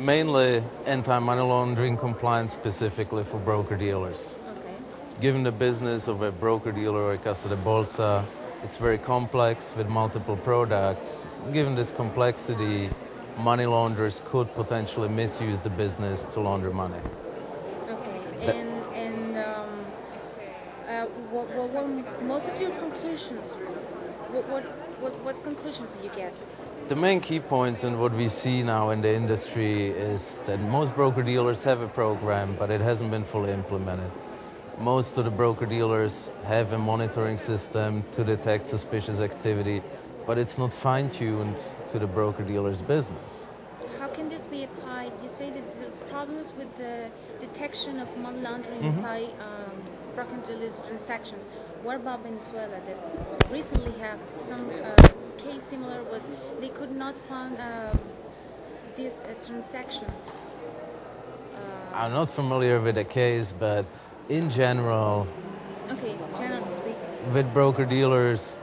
Mainly anti-money laundering compliance specifically for broker-dealers. Okay. Given the business of a broker-dealer or a casa de bolsa, it's very complex with multiple products. Given this complexity, money launderers could potentially misuse the business to launder money. Okay. What were most of your conclusions? What conclusions did you get? The main key points in what we see now in the industry is that most broker-dealers have a program, but it hasn't been fully implemented. Most of the broker-dealers have a monitoring system to detect suspicious activity, but it's not fine-tuned to the broker-dealer's business. How can this be applied? You say that the problems with the detection of money laundering inside broker-dealers transactions. What about Venezuela that recently have some case similar, but they could not find these transactions? I'm not familiar with the case, but in general, okay, generally speaking, with broker-dealers,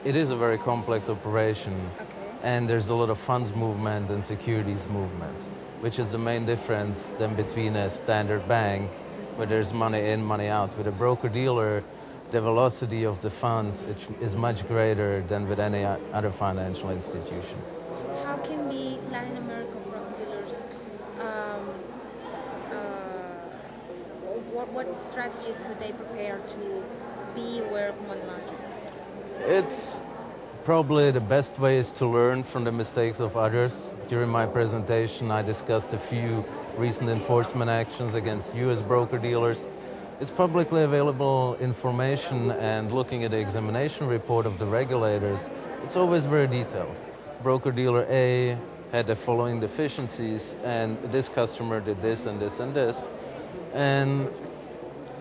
it is a very complex operation. okay. And there's a lot of funds movement and securities movement, which is the main difference than between a standard bank where there's money in, money out. With a broker-dealer, the velocity of the funds is much greater than with any other financial institution. How can the Latin American broker-dealers, what strategies could they prepare to be aware of money laundering? It's probably the best way is to learn from the mistakes of others. During my presentation, I discussed a few recent enforcement actions against U.S. broker-dealers. It's publicly available information, and looking at the examination report of the regulators, it's always very detailed. Broker-dealer A had the following deficiencies, and this customer did this and this and this. And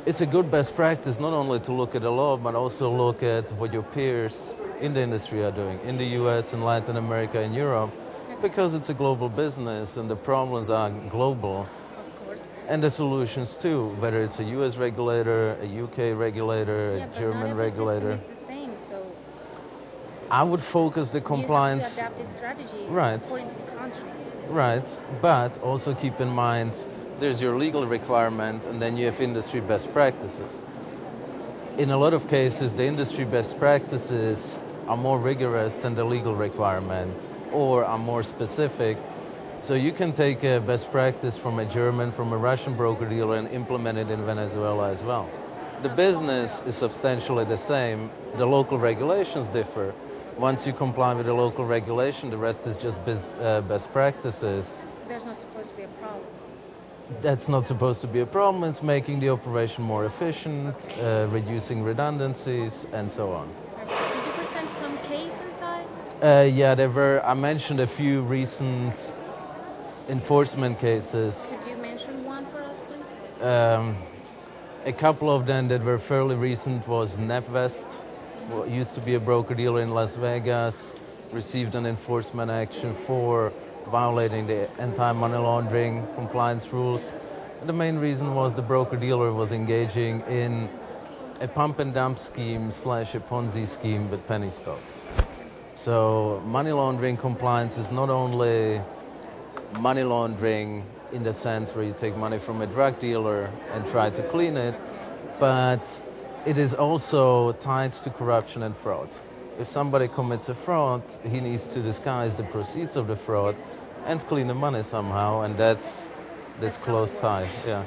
it's a good best practice not only to look at the law, but also look at what your peers in the industry are doing, in the US, in Latin America, and Europe, because it's a global business and the problems are global. Of course. And the solutions too, whether it's a US regulator, a UK regulator, a German regulator. System is the same, so I would focus the compliance. you have to adapt the strategy Right. according to the country. Right, but also keep in mind there's your legal requirement and then you have industry best practices. In a lot of cases, the industry best practices are more rigorous than the legal requirements or are more specific. So you can take a best practice from a German, from a Russian broker-dealer and implement it in Venezuela as well. The business is substantially the same. The local regulations differ. Once you comply with the local regulation, the rest is just best practices. There's not supposed to be a problem. That's not supposed to be a problem. It's making the operation more efficient, reducing redundancies, and so on. Did you present some case inside? Yeah, there were. I mentioned a few recent enforcement cases. Could you mention one for us, please? A couple of them that were fairly recent was NetVest, what used to be a broker-dealer in Las Vegas, received an enforcement action for violating the anti-money laundering compliance rules. The main reason was the broker-dealer was engaging in a pump-and-dump scheme / a Ponzi scheme with penny stocks. So money laundering compliance is not only money laundering in the sense where you take money from a drug dealer and try to clean it, but it is also tied to corruption and fraud. If somebody commits a fraud, he needs to disguise the proceeds of the fraud and clean the money somehow, and that's this close tie. Yeah.